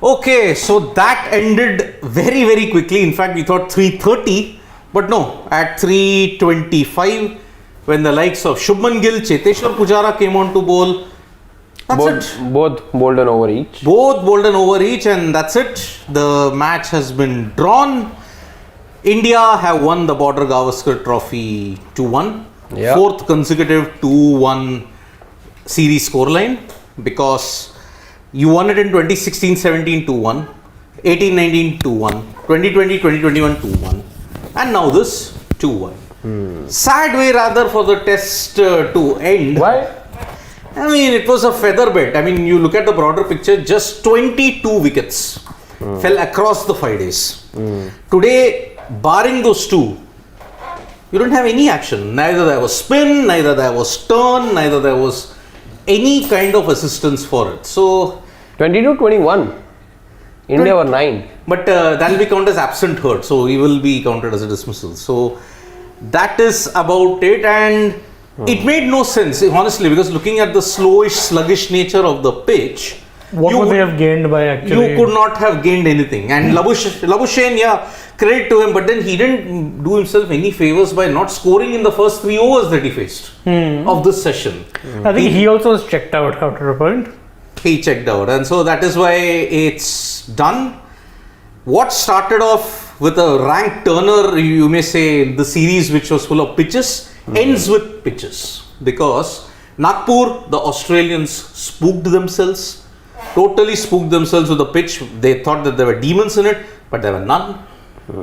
Okay, so that ended very, very quickly. In fact, we thought 3:30, but no, at 3:25, when the likes of Shubman Gill, Cheteshwar Pujara came on to bowl. That's it. Both bowled an over each. Both bowled an over each, and that's it. The match has been drawn. India have won the Border Gavaskar Trophy 2-1. Yeah. Fourth consecutive 2-1 series scoreline, because you won it in 2016-17 2-1, 18-19 2-1, 2020-2021 2-1, and now this 2-1. Sad way rather for the test to end. Why? I mean, it was a feather bed. I mean, you look at the broader picture, just 22 wickets fell across the 5 days. Today, barring those two, you don't have any action. Neither there was spin, neither there was turn, neither there was any kind of assistance for it. So 22-21. India were 9. But that will be counted as absent hurt, so he will be counted as a dismissal. So that is about it, and it made no sense, honestly, because looking at the slowish, sluggish nature of the pitch, what would they have gained by actually? You could not have gained anything. And Labuschagne, yeah, credit to him, but then he didn't do himself any favors by not scoring in the first 3 overs that he faced of this session. I think he also was checked out after a point. He checked out, and so that is why it's done. What started off with a rank turner, you may say, the series which was full of pitches, ends with pitches, because Nagpur, the Australians spooked themselves, totally spooked themselves with the pitch. They thought that there were demons in it, but there were none.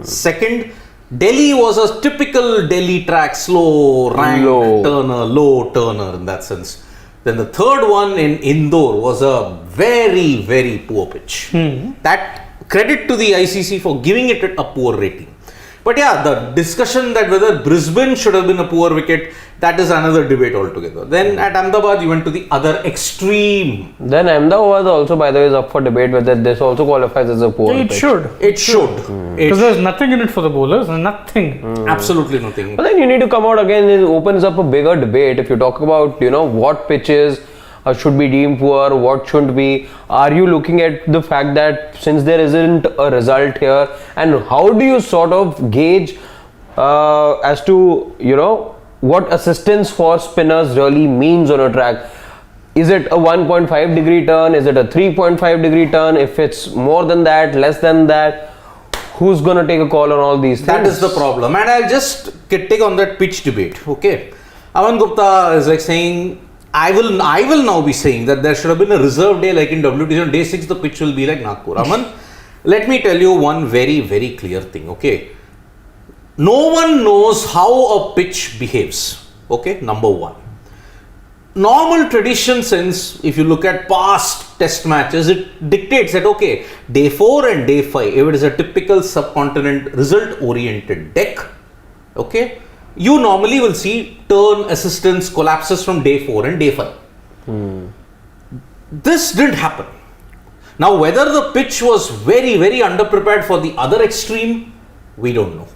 Second, Delhi was a typical Delhi track, slow rank turner, low turner in that sense. Then the third one in Indore was a very, very poor pitch. That credit to the ICC for giving it a poor rating. But yeah, the discussion that whether Brisbane should have been a poor wicket, that is another debate altogether. Then at Ahmedabad, you went to the other extreme. Then Ahmedabad also, by the way, is up for debate whether this also qualifies as a poor It pitch. should. It should. Because there's nothing in it for the bowlers, nothing. Absolutely nothing. But then you need to come out again, it opens up a bigger debate. If you talk about, what pitches should be deemed poor, what shouldn't be. Are you looking at the fact that since there isn't a result here, and how do you sort of gauge as to, what assistance for spinners really means on a track? Is it a 1.5 degree turn? Is it a 3.5 degree turn? If it's more than that, less than that, who's going to take a call on all these things? That is the problem. And I'll just take on that pitch debate. Okay. Aman Gupta is like saying, I will now be saying that there should have been a reserve day like in WTC. On day 6, the pitch will be like Nagpur. Aman, let me tell you one very, very clear thing. Okay. No one knows how a pitch behaves. Okay. Number one. Normal tradition, since if you look at past test matches, it dictates that, okay, day 4 and day 5, if it is a typical subcontinent result oriented deck, okay, you normally will see turn assistance collapses from day 4 and day 5. This didn't happen. Now, whether the pitch was very, very underprepared for the other extreme, we don't know.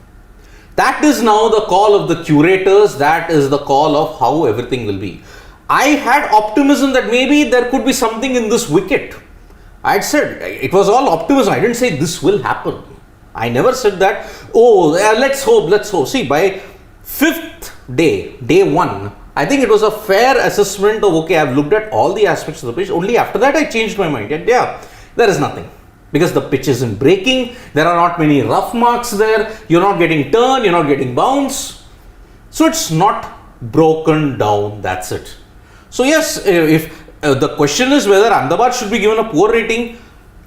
That is now the call of the curators. That is the call of how everything will be. I had optimism that maybe there could be something in this wicket. I had said it was all optimism. I didn't say this will happen. I never said that. Oh, let's hope. See, by 5th day, day 1, I think it was a fair assessment of, okay, I've looked at all the aspects of the pitch. Only after that I changed my mind. And yeah, there is nothing. Because the pitch isn't breaking. There are not many rough marks there. You're not getting turn. You're not getting bounce. So it's not broken down. That's it. So yes, if the question is whether Ahmedabad should be given a poor rating,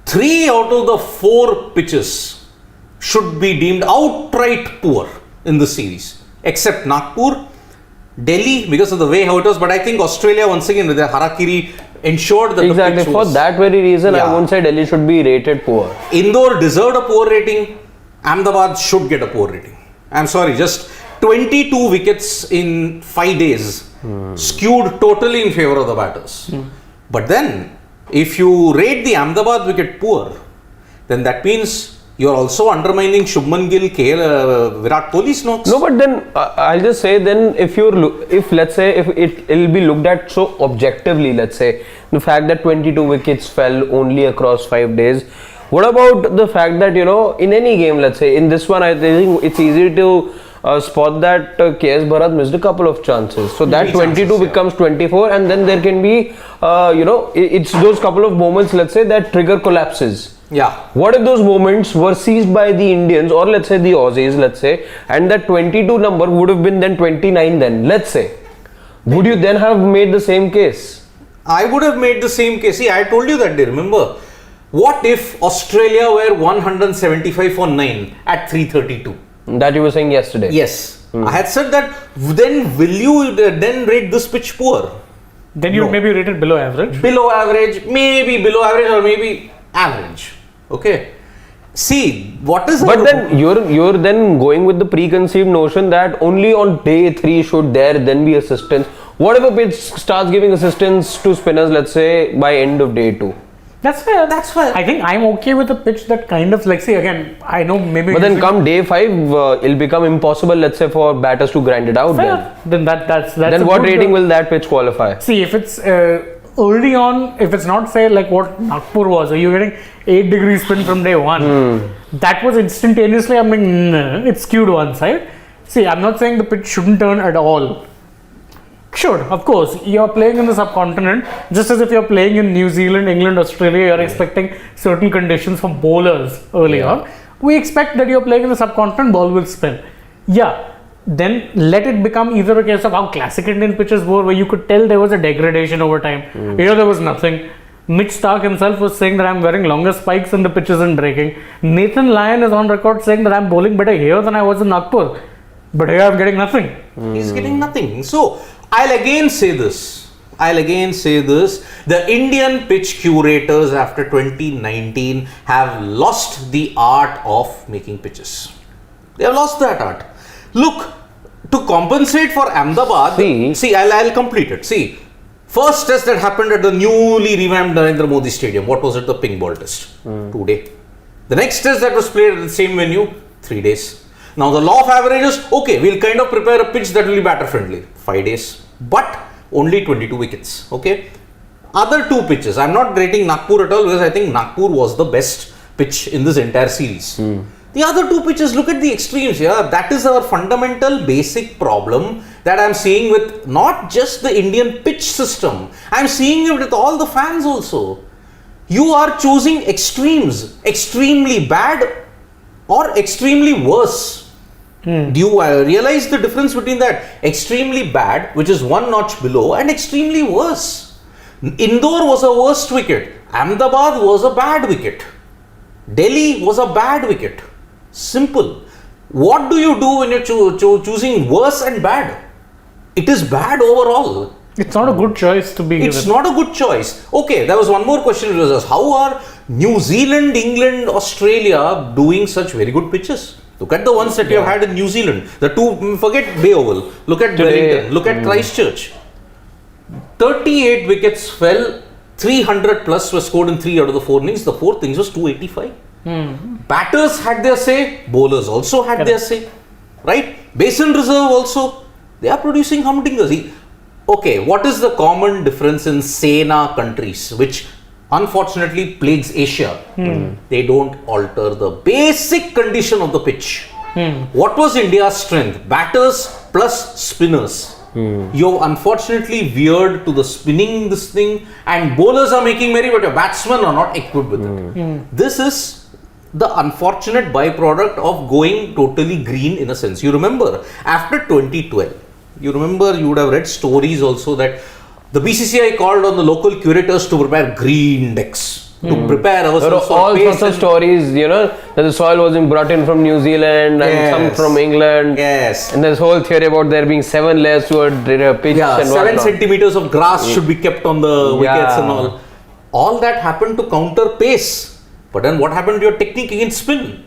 3 out of the 4 pitches should be deemed outright poor in the series, except Nagpur, Delhi, because of the way how it was. But I think Australia, once again, with their Harakiri, ensured that exactly the pitch was, for that very reason, I won't say Delhi should be rated poor. Indore deserved a poor rating. Ahmedabad should get a poor rating. I'm sorry, just 22 wickets in 5 days. Skewed totally in favor of the batters. But then, if you rate the Ahmedabad wicket poor, then that means You're also undermining Shubman Gill, Virat Kohli's knocks. No, but then I'll just say then if let's say if it'll be looked at so objectively, let's say the fact that 22 wickets fell only across 5 days. What about the fact that in any game, let's say in this one, I think it's easy to spot that KS Bharat missed a couple of chances. So that 22 becomes 24, and then there can be it's those couple of moments, let's say, that trigger collapses. Yeah. What if those moments were seized by the Indians or let's say the Aussies, let's say, and that 22 number would have been then 29 then, let's say. Would you then have made the same case? I would have made the same case. See, I told you that day, remember? What if Australia were 175 for 9 at 332? That you were saying yesterday. Yes. I had said that, then will you then rate this pitch poor? Then you maybe rate it below average. Below average, maybe below average or maybe average. Okay. See, what is... But then you're then going with the preconceived notion that only on day 3 should there then be assistance. What if a pitch starts giving assistance to spinners, let's say, by end of day 2? That's fair. That's fair. I think I'm okay with a pitch that kind of, like, see, again, I know maybe... But then come day 5, it'll become impossible, let's say, for batters to grind it out. Fair. Then that's then what rating will that pitch qualify? See, if it's early on, if it's not, say, like what Nagpur was, or you're getting 8 degree spin from day 1, that was instantaneously, I mean, it's skewed one side. See, I'm not saying the pitch shouldn't turn at all. Should, of course. You're playing in the subcontinent, just as if you're playing in New Zealand, England, Australia, you're expecting certain conditions for bowlers early on. We expect that you're playing in the subcontinent, ball will spin. Yeah. Then let it become either a case of how classic Indian pitches were, where you could tell there was a degradation over time. Here there was nothing. Mitch Stark himself was saying that I'm wearing longer spikes and the pitch isn't breaking. Nathan Lyon is on record saying that I'm bowling better here than I was in Nagpur. But here I'm getting nothing. He's getting nothing. So, I'll again say this. The Indian pitch curators after 2019 have lost the art of making pitches. They have lost that art. Look, to compensate for Ahmedabad, I'll complete it. See, first test that happened at the newly revamped Narendra Modi Stadium, what was it? The ping ball test. 2 days. The next test that was played at the same venue, 3 days. Now the law of averages, okay, we'll kind of prepare a pitch that will be batter friendly, 5 days. But only 22 wickets, okay. Other 2 pitches, I'm not rating Nagpur at all because I think Nagpur was the best pitch in this entire series. The other 2 pitches, look at the extremes here. That is our fundamental basic problem that I'm seeing with not just the Indian pitch system. I'm seeing it with all the fans also. You are choosing extremes, extremely bad or extremely worse. Do you realize the difference between that? Extremely bad, which is 1 notch below, and extremely worse. Indore was a worst wicket. Ahmedabad was a bad wicket. Delhi was a bad wicket. Simple. What do you do when you're choosing worse and bad? It is bad overall. It's not a good choice to be given. It's not a good choice. Okay, there was one more question it was asked. How are New Zealand, England, Australia doing such very good pitches? Look at the ones that you have had in New Zealand. The 2, forget Bay Oval. Look at Wellington. Look at Christchurch. 38 wickets fell. 300 plus were scored in 3 out of the 4 innings. The 4th innings was 285. Batters had their say. Bowlers also had their say. Right? Basin Reserve also. They are producing humdingers. Okay, what is the common difference in Sena countries, which unfortunately plagues Asia? They don't alter the basic condition of the pitch. What was India's strength? Batters plus spinners. You've unfortunately veered to the spinning this thing, and bowlers are making merry, but your batsmen are not equipped with it. This is the unfortunate byproduct of going totally green in a sense. You remember, after 2012, you would have read stories also that the BCCI called on the local curators to prepare green decks, to prepare ourselves for all pace sorts of stories, that the soil was brought in from New Zealand and some from England. Yes. And this whole theory about there being 7 layers to a pitch and 7 centimeters of grass should be kept on the wickets and all. All that happened to counter pace. But then what happened to your technique against spin?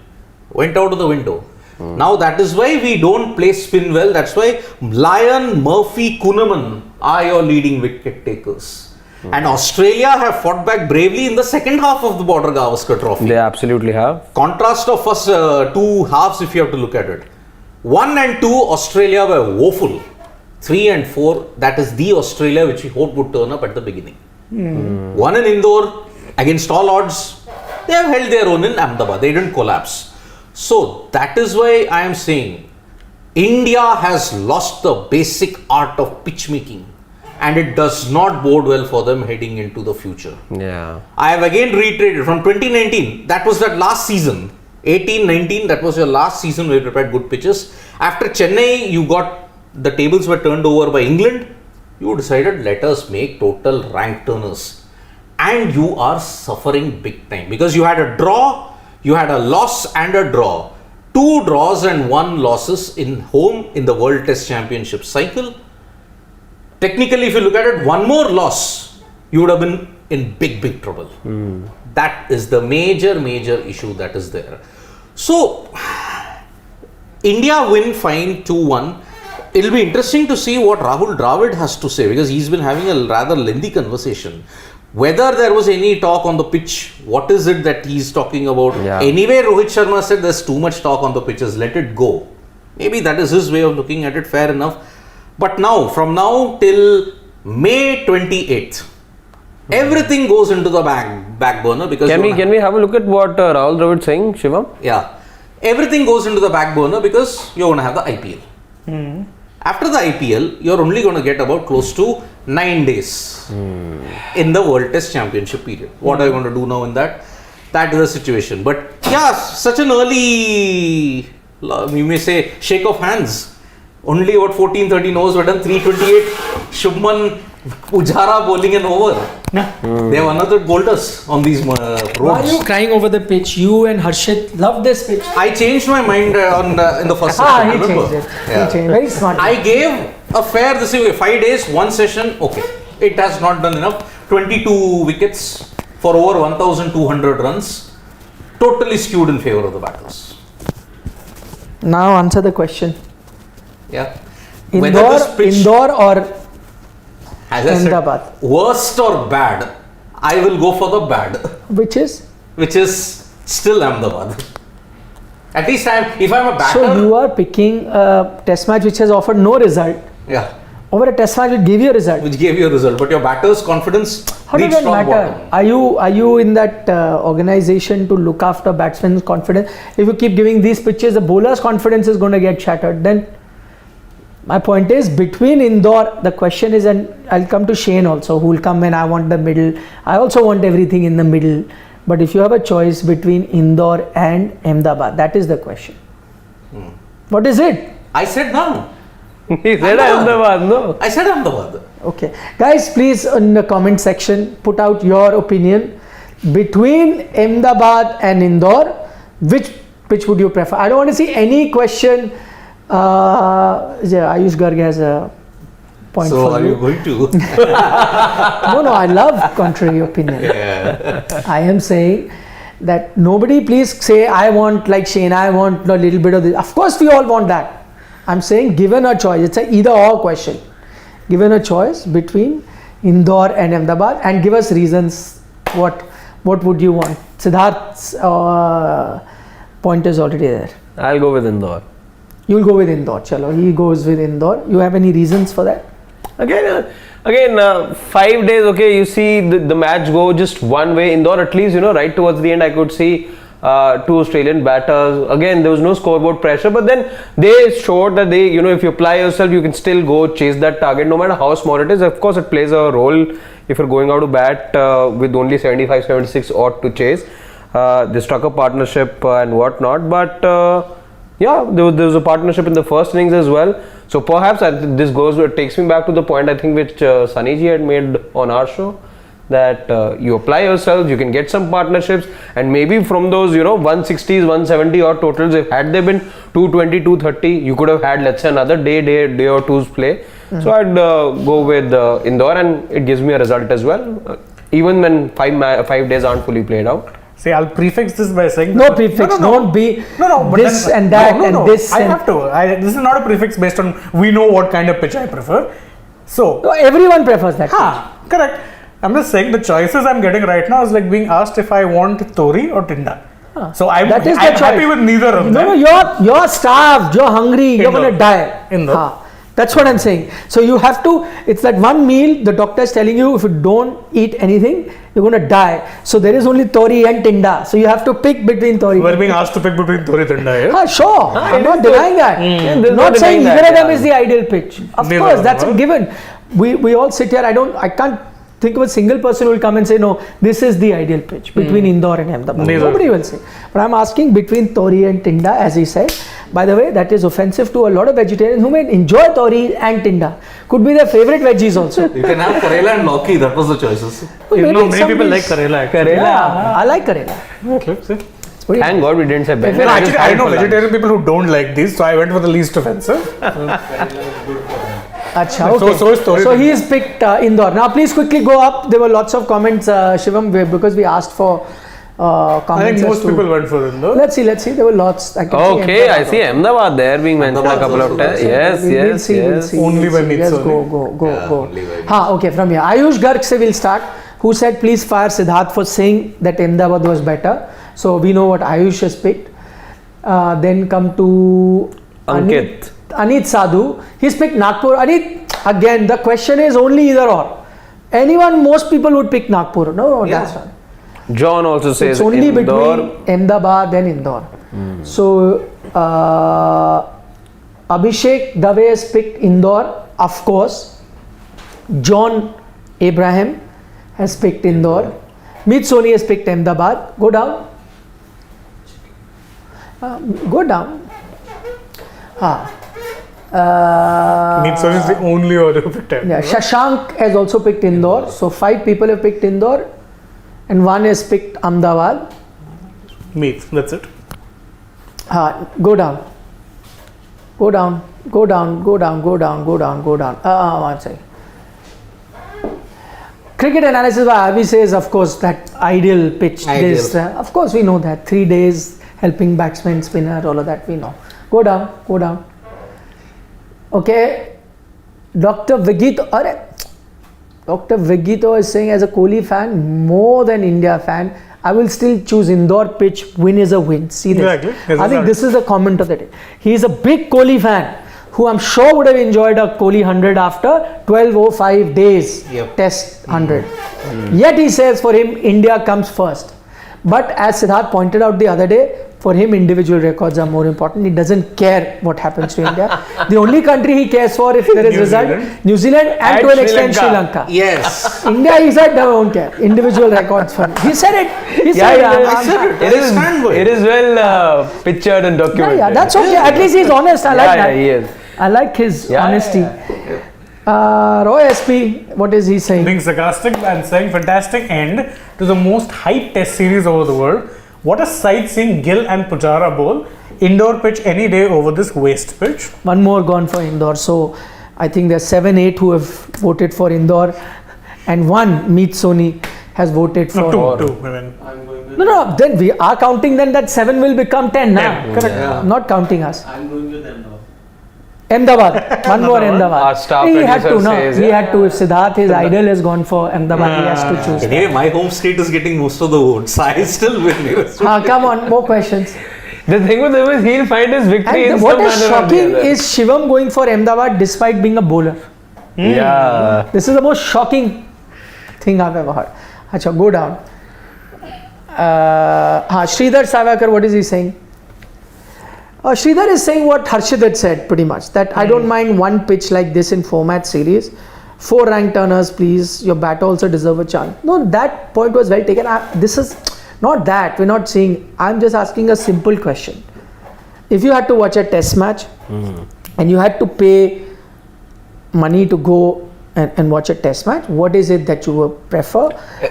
Went out of the window. Now that is why we don't play spin well. That's why Lyon, Murphy, Kuhnemann are your leading wicket takers. And Australia have fought back bravely in the second half of the Border Gavaskar Trophy. They absolutely have. Contrast of first two halves, if you have to look at it. 1 and 2, Australia were woeful. 3 and 4, that is the Australia which we hoped would turn up at the beginning. 1 in Indore, against all odds, they have held their own in Ahmedabad. They didn't collapse. So that is why I am saying India has lost the basic art of pitch making, and it does not bode well for them heading into the future. Yeah. I have again reiterated from 2019, that was that last season. 18-19, that was your last season where you prepared good pitches. After Chennai, the tables were turned over by England. You decided, let us make total rank turners. And you are suffering big time because you had a draw, you had a loss and a draw. 2 draws and 1 losses in home in the World Test Championship cycle. Technically, if you look at it, 1 more loss, you would have been in big trouble. That is the major issue that is there. So, India win fine 2-1. It'll be interesting to see what Rahul Dravid has to say because he's been having a rather lengthy conversation. Whether there was any talk on the pitch, what is it that he's talking about? Yeah. Anyway, Rohit Sharma said there's too much talk on the pitches, let it go. Maybe that is his way of looking at it, fair enough. But now, from now till May 28th, everything goes into the back burner because Can we have a look at what Rahul Dravid saying, Shivam? yeah, everything goes into the back burner because you're going to have the IPL. After the IPL, you're only going to get about close to 9 days in the World Test Championship period. What are you going to do now in that? That is the situation. But yeah, such an early, you may say, shake of hands. Only about 14-13 overs were done, 328. Shubman Pujara bowling and over. They have another boulders on these roads. Why are you crying over the pitch? You and Harshit love this pitch. I changed my mind in the first Ah, session. he remember? changed it. Yeah. He changed. Very smart. I gave a fair this way, 5 days, 1 session. Okay, it has not done enough. 22 wickets for over 1,200 runs. Totally skewed in favor of the batters. Now answer the question. Yeah. Whether Indore, this pitch, Indore or as I said, Ahmedabad? worst or bad, I will go for the bad, Which is? which is still Ahmedabad. At least if I'm a batter. So you are picking a test match which has offered no result Yeah. over a test match which gave you a result. Which gave you a result, but your batter's confidence How does reached that rock matter? bottom. Are you in that organization to look after batsmen's confidence? If you keep giving these pitches, the bowler's confidence is going to get shattered. Then my point is, between Indore, the question is, and I'll come to Shane also, who will come when I want the middle. I also want everything in the middle. But if you have a choice between Indore and Ahmedabad, that is the question. What is it? I said no. He said Ahmedabad, no? I said Ahmedabad. Okay. Guys, please in the comment section, put out your opinion. Between Ahmedabad and Indore, which would you prefer? I don't want to see any question. Ayush Garg has a point So for are you going to? No, I love contrary opinion. Yeah. I am saying that nobody please say, I want like Shane, I want a little bit of this. Of course, we all want that. I'm saying given a choice, it's a either or question. Given a choice between Indore and Ahmedabad, and give us reasons, what would you want? Siddharth's point is already there. I'll go with Indore. You'll go with Indore, chalo. He goes with Indore. You have any reasons for that? Again, 5 days, okay, you see the match go just one way. Indore, at least, right towards the end, I could see 2 Australian batters. Again, there was no scoreboard pressure, but then they showed that they, if you apply yourself, you can still go chase that target, no matter how small it is. Of course, it plays a role if you're going out to bat with only 75, 76 odd to chase. They struck a partnership and whatnot, but yeah, there was a partnership in the first innings as well. So perhaps this takes me back to the point I think which Sunny ji had made on our show, that you apply yourself, you can get some partnerships, and maybe from those 160s, 170 odd totals, if had they been 220, 230, you could have had, let's say, another day or two's play. So I'd go with Indore, and it gives me a result as well, even when 5 days aren't fully played out. See, I'll prefix this by saying No prefix, don't be but this then- and that and this. I and have to. This is not a prefix based on we know what kind of pitch I prefer. So, No, everyone prefers that. correct. I'm just saying the choices I'm getting right now is like being asked if I want Tori or Tinda. So I'm That is the happy choice. with neither of them. No, you're starved, you're hungry, you're Indore. gonna die. Indore. That's what I'm saying. So you have to, it's that one meal, the doctor is telling you if you don't eat anything, you're gonna die. So there is only Tori and Tinda. So you have to pick between Tori. We're being asked to pick between Tori and Tinda. Yeah? Sure, I'm not denying that. there's Not no saying denying either of that, them is the ideal pitch. Of Neither course, of that's them, a given. We all sit here, I can't think of a single person who will come and say, no, this is the ideal pitch between Indore and Ahmedabad. Neither. Nobody will say. But I'm asking between Tori and Tinda, as he said. By the way, that is offensive to a lot of vegetarians who may enjoy Tori and Tinda. Could be their favorite veggies also. You can have Karela and Loki. That was the choices. You know, many people like Karela actually. Yeah, I like Karela. Okay, see. It's pretty Thank God we didn't say Ben. No, actually, I know vegetarian people who don't like these, so I went for the least offensive. Acha, okay. So is Tori. So he's picked Indore. Now please quickly go up. There were lots of comments, Shivam, because we asked for comments. I think as most to- people went for Indore. Let's see. There were lots. I can see Okay, I Ahmedabad. see Ahmedabad there being mentioned a couple of times. Yes, We'll yes, see, we'll yes. see, Only we'll when see. it's Yes, only. go. only when Ha, okay, from here. Ayush Garg se will start, who said please fire Siddharth for saying that Ahmedabad was better. So we know what Ayush has picked. Then come to Ankit. Anit Sadhu. He's picked Nagpur. Anit, again, the question is only either or. Most people would pick Nagpur. No, that's not. John also says It's only Indore. between Ahmedabad and Indore. So Abhishek Dave has picked Indore, of course. John Abraham has picked Indore. Meet Soni has picked Ahmedabad. Go down. Go down. Meetsoni is the only order who picked Yeah, Shashank has also picked Indore. So 5 people have picked Indore and 1 has picked Ahmedabad. Meets, that's it. Go down. Go down. One second. Cricket analysis by Avi says, of course, that ideal pitch. Ideal. This, of course, we know that. 3 days helping batsman, spinner, all of that we know. Go down. Okay. Dr. Vigito is saying, as a Kohli fan, more than India fan, I will still choose Indore pitch. Win is a win. See this. Exactly. Yes, I think exactly. this is the comment of the day. He is a big Kohli fan who I'm sure would have enjoyed a Kohli 100 after 1205 days. Yep. Test 100. Yet he says for him, India comes first. But as Siddharth pointed out the other day, for him individual records are more important. He doesn't care what happens to India. The only country he cares for if there is New result, Zealand. New Zealand and And to an Sri extent Sri Lanka. Lanka. Yes. India, he said, don't care. Individual records for him. He said it. He said It is well pictured and documented. yeah, that's okay. At least he's honest. I like that. he is. I like his Yeah, honesty. yeah, Roy SP, what is he saying? Being sarcastic and saying fantastic end to the most hyped test series over the world. What a sight seeing Gill and Pujara bowl. Indoor pitch any day over this waste pitch. One more gone for Indore. So I think there's 7-8 who have voted for Indore, and 1 Meet Soni has voted for. No, two. I mean, No. Then we are counting. Then that 7 will become 10. 10, Correct. Yeah. Not counting us. I'm going with Ahmedabad. One more Ahmedabad. Our staff he had to. producer No, says, he yeah. had to. If Siddharth, his idol, has gone for Ahmedabad, he has to choose. Anyway, my home state is getting most of the votes. I still win. Come on, more questions. The thing with him is he'll find his victory in And some what is manner or the shocking other. is Shivam going for Ahmedabad despite being a bowler. Yeah. This is the most shocking thing I've ever heard. Acha, go down. Sridhar Savakar, what is he saying? Sridhar is saying what Harshit had said pretty much, that I don't mind one pitch like this in format series. 4 rank turners, please. Your batter also deserve a chance. No, that point was well taken. This is not that. We're not saying. I'm just asking a simple question. If you had to watch a test match and you had to pay money to go and watch a test match, what is it that you would prefer?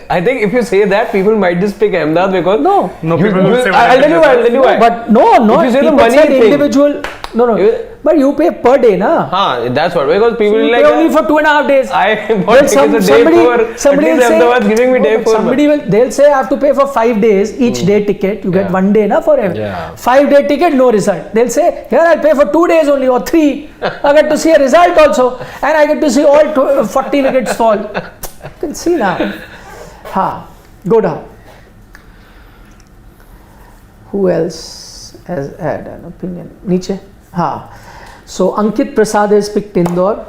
I think if you say that, people might just pick Ahmedabad because No. no people will say. I'll tell you why. But no. If you say the people money said thing. individual. No. But you pay per day, na? That's what, because people You will pay like only for 2.5 days. I Then bought tickets a day for somebody at will least say, Ahmedabad giving me day for. they'll say I have to pay for 5 days each day ticket. You get 1 day na forever. Yeah. 5-day ticket, no result. They'll say here I'll pay for 2 days only or 3. I get to see a result also, and I get to see all 40 wickets fall. We'll see now. Go down. Who else has had an opinion? Niche? So Ankit Prasad has picked Indore.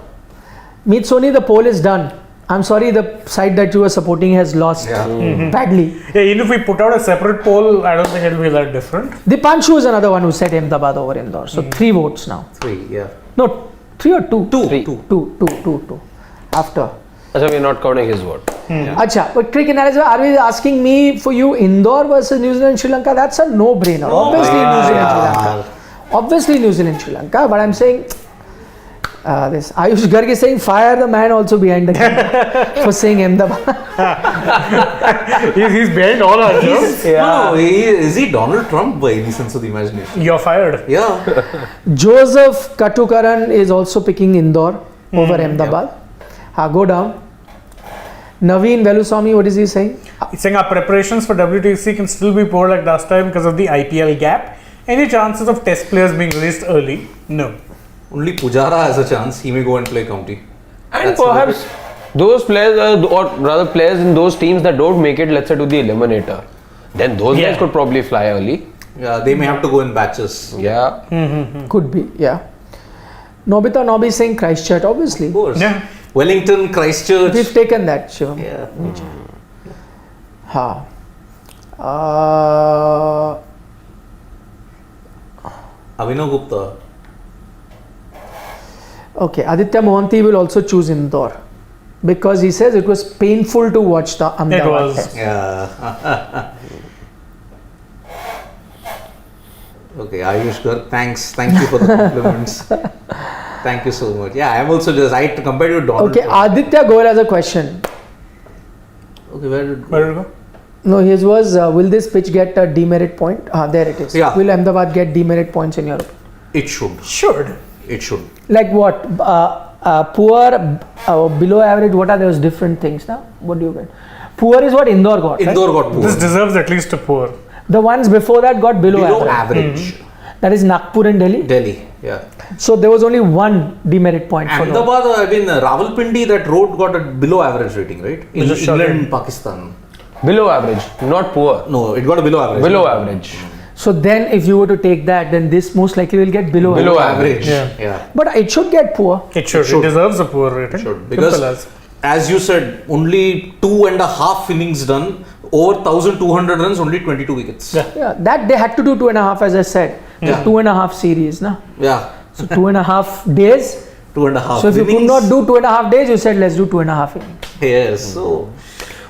Meet Soni, the poll is done. I'm sorry, the side that you were supporting has lost badly. Yeah, even if we put out a separate poll, I don't think it'll be that different. Dipanshu is another one who said Ahmedabad over Indore. So 3 votes now. 3, yeah. No, 3 or 2? 2. 2. After. So we're not counting his vote. Acha, but quick analysis, are we asking me for you Indore versus New Zealand Sri Lanka? That's a no-brainer. Obviously New Zealand Sri Lanka. Obviously New Zealand Sri Lanka, but I'm saying this Ayush Garg is saying fire the man also behind the camera for saying Ahmedabad. He's behind all our jokes. No, is he Donald Trump by any sense of the imagination? You're fired. Yeah. Joseph Katukaran is also picking Indore over Ahmedabad. Go down. Naveen Veluswamy, what is he saying? He's saying our preparations for WTC can still be poor like last time because of the IPL gap. Any chances of test players being released early? No. Only Pujara has a chance. He may go and play county. And perhaps those players, or rather players in those teams that don't make it, let's say, to the eliminator, then those guys could probably fly early. Yeah, they may have to go in batches. Yeah. Could be, yeah. Nobita Nobi is saying Christchurch, obviously. Of course. Yeah. Wellington, Christchurch. We've taken that, Shivam. Yeah. Avinav Gupta. Okay, Aditya Mohanty will also choose Indore because he says it was painful to watch the Ahmedabad It was. Test. Yeah. Okay, Ayush Garg, thanks. Thank you for the compliments. Thank you so much. Yeah, I'm also just, I compared you to Donald Okay, Trump. Aditya Goel has a question. Okay, where did Where did it go? No, his was, will this pitch get a demerit point? There it is. Yeah. Will Ahmedabad get demerit points in Europe? It should. Should. It should. Like what? Poor, below average, what are those different things now? What do you get? Poor is what Indore got, Indore right? got poor. This deserves at least a poor. The ones before that got below average. average. That is Nagpur and Delhi. Delhi, yeah. So there was only one demerit point for North. Ahmedabad, Rawalpindi, that road got a below average rating, right? In Just England, Pakistan. Below average, not poor. No, it got a below average. Below average. So then if you were to take that, then this most likely will get below Below average. average. Yeah. But it should get poor. It should. should. It deserves a poor rating. Should. Simple Because as. as you said, only 2.5 innings done, over 1,200 runs, only 22 wickets. Yeah. Yeah, that they had to do 2.5 as I said. Yeah. 2.5 series, na? Yeah. So 2.5 days. 2.5 So if you could innings. not do 2.5 days, you said let's do 2.5 innings. Yes. So,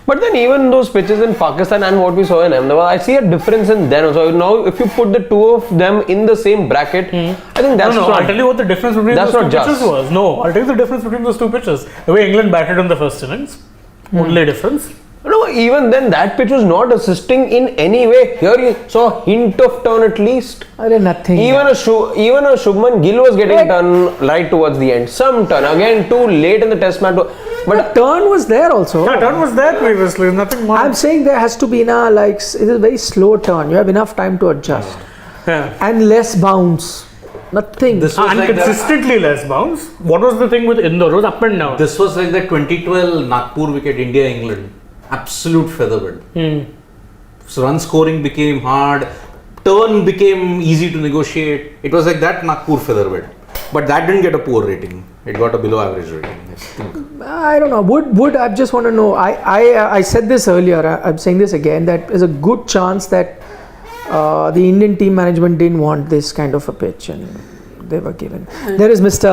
But then even those pitches in Pakistan and what we saw in Ahmedabad, I see a difference in them. So now if you put the two of them in the same bracket, I think that's No, not... I'll tell you what the difference between That's those not two just. pitches was. No, I'll tell you the difference between those two pitches. The way England batted in the first innings, only difference. No, even then that pitch was not assisting in any way. Here you saw a hint of turn at least. Nothing. Even a Shubman Gill was getting turn right towards the end. Some turn. Again, too late in the test match. But turn was there also. Yeah, turn was there previously, nothing more. I'm saying there has to be it is a very slow turn. You have enough time to adjust. Yeah. And less bounce. Nothing. this was And like that. consistently less bounce. What was the thing with Indore? It was up and down. This was like the 2012 Nagpur wicket, India England. Absolute featherbed. So run scoring became hard. Turn became easy to negotiate. It was like that Nagpur featherbed. But that didn't get a poor rating. It got a below average rating, I think. I don't know. Would I just want to know? I said this earlier. I'm saying this again. That there's a good chance that the Indian team management didn't want this kind of a pitch, and they were given. There is Mr.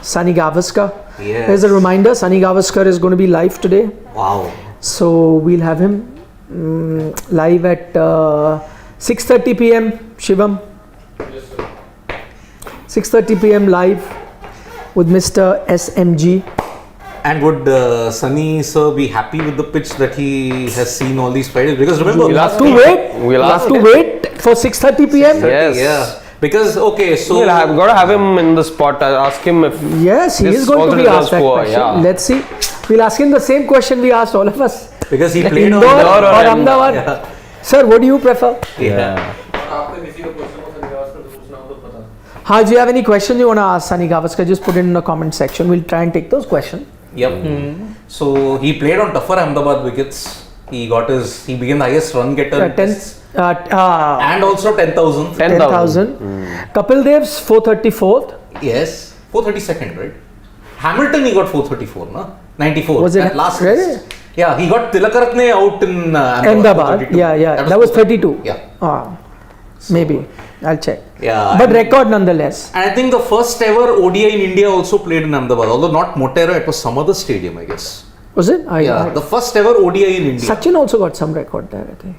Sunny Gavaskar. Yes. There's a reminder. Sunny Gavaskar is going to be live today, Wow. so we'll have him live at 6:30 p.m. Shivam. 6:30 p.m. live with Mr. SMG. And would Sunny sir be happy with the pitch that he has seen all these Fridays? Because remember, We'll Have to wait. We'll have ask to him. wait for 6:30 p.m. Yes. yeah. Because okay, so We'll have got to have him in the spot. I'll ask him if Yes, he This is going to also be deserves asked that poor, question. yeah. Let's see. We'll ask him the same question we asked all of us. because he played Indore on or or Ahmedabad? Yeah. Sir, what do you prefer? Yeah. Do you have any question you want to ask Sunny Gavaskar? Just put it in the comment section. We'll try and take those questions. Yep. So he played on tougher Ahmedabad wickets. He became the highest run getter. And also 10,000. 10,000. Kapil Dev's 434th. Yes. 432nd, right? Hamilton he got 434, no? 94. Was it That last really? test. Yeah, he got Tilakaratne out in Ahmedabad. 432. Yeah. That was 32. Yeah. Maybe. I'll check. Yeah. But record nonetheless. And I think the first ever ODI in India also played in Ahmedabad, although not Motera, it was some other stadium, I guess. Was it? The first ever ODI in India. Sachin also got some record there, I think.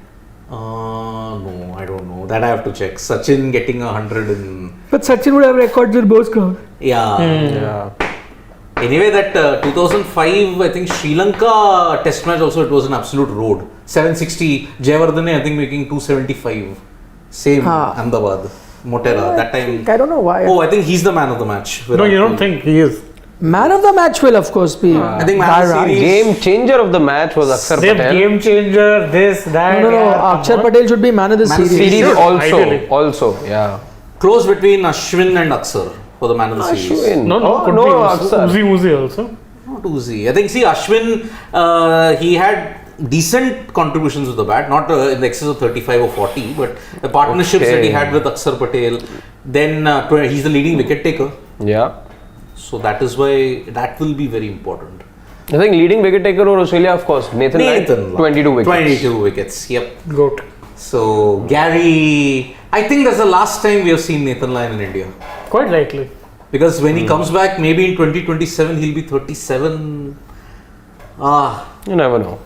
No, I don't know. That I have to check. Sachin getting 100 in. But Sachin would have records with both crowd. Yeah. Anyway, that 2005, I think Sri Lanka test match also, it was an absolute road. 760. Jayawardene, I think making 275. Same Ahmedabad. Motera. That time. I don't know why. Oh, I think he's the man of the match. No, you don't think he is? Man of the match will of course be. I think man of the series. Game changer of the match was Akshar Same Patel. game changer, this, that. No. Akshar Patel should be man of the Man of the series. Series Ideally. also, yeah. Close between Ashwin and Akshar for the man of the series. Ashwin. No, could no, be also. Akshar. Uzi also. Not Uzi. I think, Ashwin, he had decent contributions with the bat, not in the excess of 35 or 40, but the partnerships that he had with Akshar Patel. Then he's the leading wicket taker. Yeah. So that is why that will be very important. I think leading wicket taker over Australia, of course, Nathan Lyon, 22 wickets. 22 wickets, yep. Goat. So Gary, I think that's the last time we have seen Nathan Lyon in India. Quite likely. Because when he comes back, maybe in 2027, he'll be 37. You never know.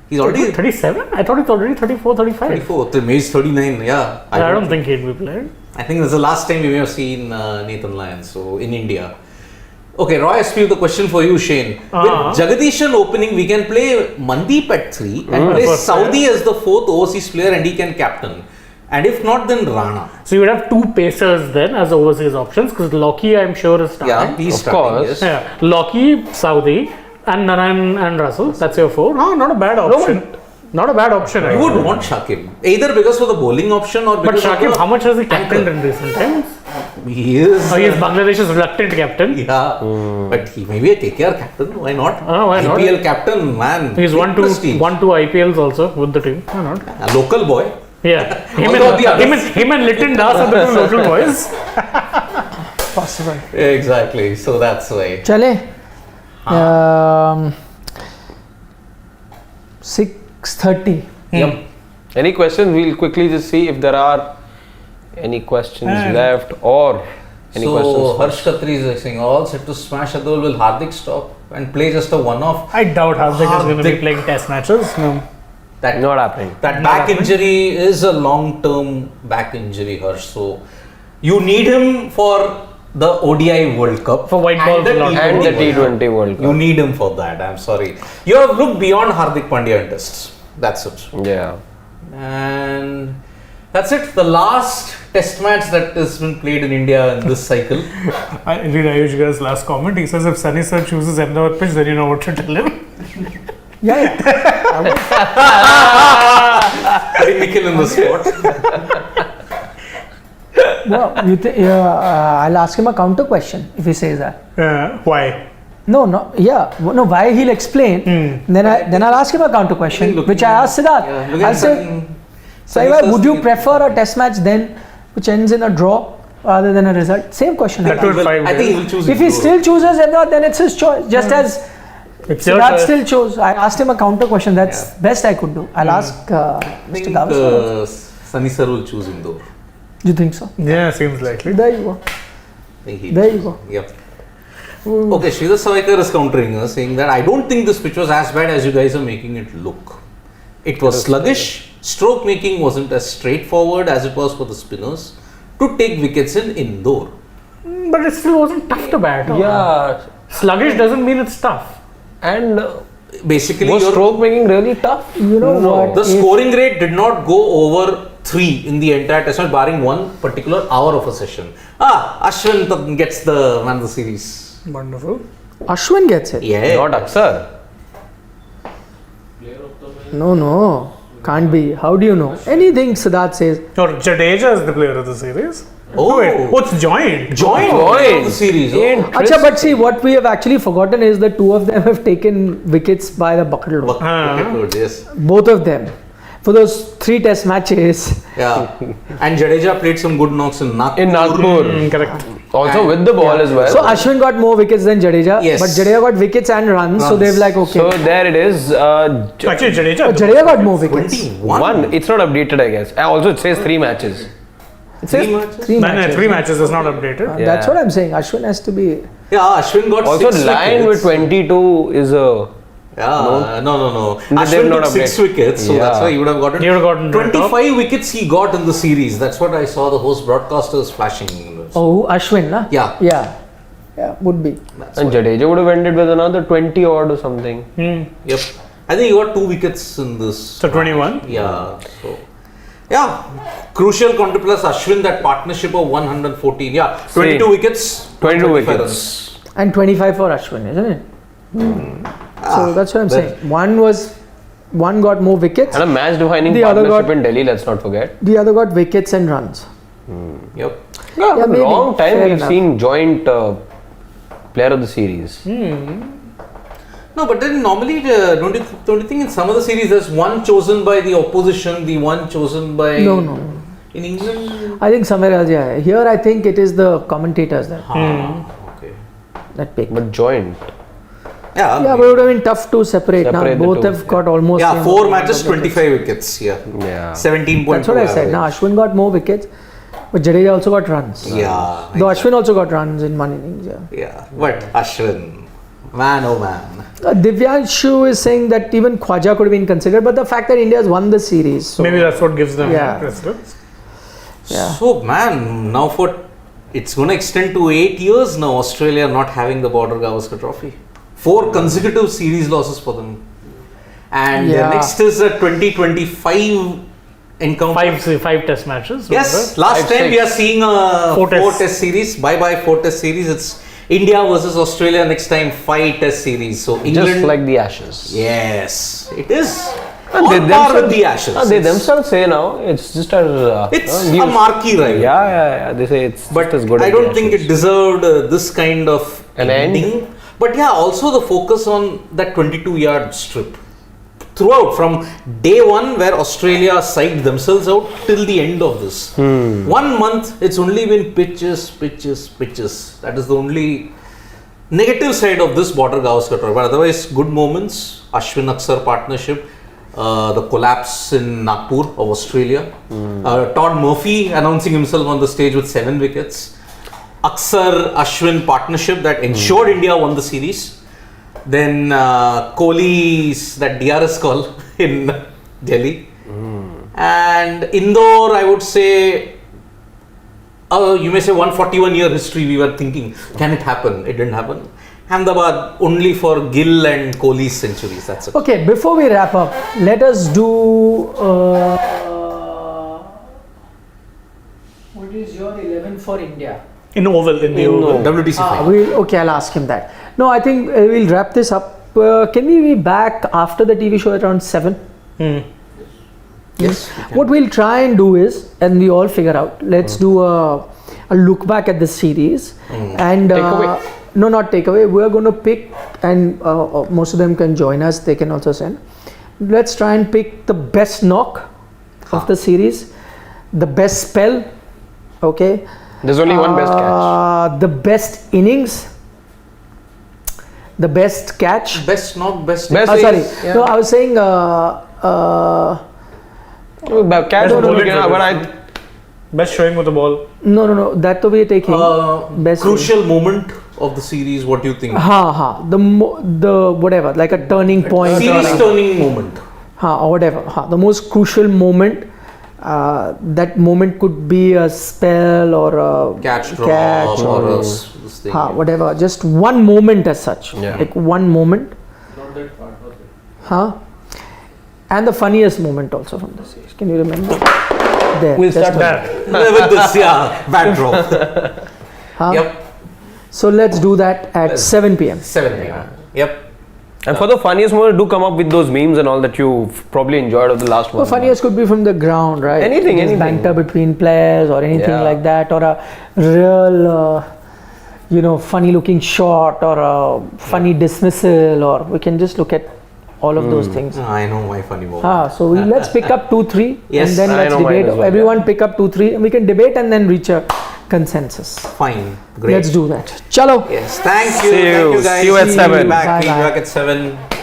He's already 37? I thought it's already 34, 35. 34. Maybe he's 39, yeah. I don't think he'll be playing. I think that's the last time we may have seen Nathan Lyon, so in India. Okay, Roy SP, the question for you, Shane. With Jagadishan opening, we can play Mandeep at 3 and play Saudi as the 4th overseas player and he can captain. And if not, then Rana. So you would have two pacers then as overseas options because Lockie, I'm sure, is starting. Yeah, he's Of starting, course. yes. Yeah, Lockie, Saudi, and Narayan and Russell. That's your 4. No, not a bad option. Not a bad option. You would want Shakib, either because of the bowling option or But because Shakib, of the how much has he captained anchor. in recent times? He is. Oh, he is Bangladesh's reluctant captain. Yeah, but he may be a KKR captain. Why not? Why not? IPL captain, man. He's won two prestige. IPLs also with the team. Why not? A local boy. Yeah, Although the others- him and Liton Das are the two local boys. Possible. Exactly. So that's why. Chale. 6:30. Yep. Any questions? We'll quickly just see if there are any questions left or any So questions. Harsh Khatri is saying all set to smash Adul. Will Hardik stop and play just a one-off? I doubt Hardik is going to be Hardik. playing test matches. No. That Not happening. That Not back happening. injury is a long-term back injury, Harsh. So you need him for the ODI World Cup For white balls the a lot. And the T20 World Cup. T20 World You Cup. need him for that. I'm sorry. You have looked beyond Hardik Pandya in tests. That's it. Yeah. And that's it. The last test match that has been played in India in this cycle. I read Ayush Gar's last comment. He says if Sunny Sir chooses Ahmedabad pitch, then you know what to tell him. Yeah. Very Nikhil in the spot. No, I'll ask him a counter question if he says that. Why? No, why he'll explain. Then I'll ask him a counter question, Look, which I asked Siddharth. Yeah, look I'll at say, Sunny Saiva, Sir's would you thing. prefer a test match then which ends in a draw rather than a result? Same question. That was 5 I think he days. will choose If he Indore. still chooses Ahmedabad, then it's his choice. Just as It's your Siddharth choice. still chose. I asked him a counter question. That's best I could do. I'll ask I Mr. think Gavaskar. Sunny Sir will choose Indore. You think so? Yeah, seems likely. There you go. I think he There will you choose. go. Yep. Okay, Sridhar Savaikar is countering us, saying that I don't think this pitch was as bad as you guys are making it look. It was sluggish. Stroke making wasn't as straightforward as it was for the spinners to take wickets in Indore. But it still wasn't tough to bat. Yeah. Sluggish doesn't mean it's tough. And Basically, was your- stroke making really tough? You know No. what? the If- scoring rate did not go over 3 in the entire test match, barring one particular hour of a session. Ashwin gets the man of the series. Wonderful. Ashwin gets it. Yeah. Not Akshar. No. Can't be. How do you know? Anything Siddharth says. Or Jadeja is the player of the series. Oh, it's joint. joint of the series. Oh. Acha, but see, what we have actually forgotten is the two of them have taken wickets by the bucket load. Bucket load, yes. Both of them. For those 3 test matches. Yeah. And Jadeja played some good knocks in Nagpur. In Nagpur. Correct. Also with the ball as well. So Ashwin got more wickets than Jadeja. Yes. But Jadeja got wickets and runs. So they've like, okay. So there it is. Actually, Jadeja. But Jadeja got more wickets. 21. One. It's not updated, I guess. Also, it says 3 matches. It says 3 matches? 3 No, matches. 3 matches is not updated. Yeah. That's what I'm saying. Ashwin has to be. Yeah, Ashwin got Also, 6 line with wickets. 22 is a. Yeah, no. They've Ashwin not took 6 updated. wickets, so Yeah. that's why he would have gotten. He would have gotten 25 wickets he got in the series. That's what I saw the host broadcasters flashing. Oh, Ashwin, na? Yeah. Yeah, would be. That's And why. Jadeja would have ended with another 20 odd or something. Yep. I think he got 2 wickets in this. So 21. Yeah. So. Yeah. Crucial contributor plus Ashwin, that partnership of 114. Yeah. 22 See, wickets. 22 125 wickets. runs. And 25 for Ashwin, isn't it? So that's what I'm saying. One got more wickets. And a match defining The other partnership got- in Delhi, let's not forget. The other got wickets and runs. Yep. Yeah, Yeah, a maybe. long time Fair we've enough. seen joint player of the series. No, but then normally, don't you think in some of the series there's one chosen by the opposition, the one chosen by. No. In England. I think somewhere else, yeah. Here, I think it is the commentators Okay. that pick. But joint. Yeah. Yeah, but it would have been tough to separate. Now Separate the both two, have got almost. Yeah, same 4 amount matches, of wickets. 25 wickets. Yeah. Yeah. 17.2. That's what I said. average. Now Ashwin got more wickets, but Jadeja also got runs. Yeah. Though Ashwin also got runs in one innings. Yeah. Yeah. But Ashwin, man, oh man. Divyanshu is saying that even Khwaja could have been considered, but the fact that India has won the series. So, Maybe that's what gives them Yeah. precedence. Yeah. So, man, now it's going to extend to 8 years now, Australia not having the Border Gavaskar Trophy. 4 consecutive series losses for them. And Yeah. next is a 2025 encounter. 5 test matches. Yes, last 5, time we are seeing a 4 4 tests. test series. Bye 4 test series. It's India versus Australia next time, 5 test series. So England. Just like the Ashes. Yes, it is. And On par with the Ashes. They It's- themselves say now it's just a. It's news. a marquee rival. Yeah. They say it's But just as good I as don't the think Ashes. it deserved this kind of An end? ending. But yeah, also the focus on that 22-yard strip. Throughout, from day one where Australia psyched themselves out till the end of this. 1 month, it's only been pitches. That is the only negative side of this Border Gavaskar Trophy. But otherwise, good moments. Ashwin Aksar partnership. The collapse in Nagpur of Australia. Todd Murphy announcing himself on the stage with 7 wickets. Aksar Ashwin partnership that ensured India won the series. Then Kohli's that DRS call in Delhi. And Indore, I would say, you may say 141-year history. We were thinking, can it happen? It didn't happen. Ahmedabad only for Gill and Kohli's centuries. That's it. Okay, before we wrap up, let us do. What is your 11 for India? In Oval, in the Oval. WTC final. Okay, I'll ask him that. No, I think we'll wrap this up. Can we be back after the TV show at around 7? Yes. What we'll try and do is, and we all figure out, let's do a look back at the series. And Takeaway. no, not takeaway. We're going to pick, and most of them can join us. They can also send. Let's try and pick the best knock of the series, the best spell. Okay. There's only one best catch. The best innings. The best catch. Best knock, best. Best Sorry. innings, yeah. No, I was saying. Catch Best was bowling looking, for but Best showing with the ball. No. That to be taking. Best Crucial moment of the series. What do you think? The whatever, like a turning point. Series turning moment. Or whatever. The most crucial moment. That moment could be a spell or a Catch drop or this thing. whatever. Just one moment as such. Yeah. Like one moment. And the funniest moment also from the series. Can you remember? There. We'll just start That. With this, bad drop. Yep. So let's do that at 7 p.m. 7 p.m. Yep. And for the funniest moment, do come up with those memes and all that you've probably enjoyed of the last one. The funniest could be from the ground, right? Anything, Just anything. banter between players or anything Yeah. like that, or a real, funny looking shot or a funny dismissal, or we can just look at all of those things. I know my funny moment. So let's pick up 2-3 Yes, and then I let's know mine debate. as well, Everyone pick up 2-3 and we can debate and then reach a consensus. Fine. Great. Let's do that. Chalo. Yes. Thank you. See you. Thank you guys. See you at 7. Back. Bye-bye. Be back at 7.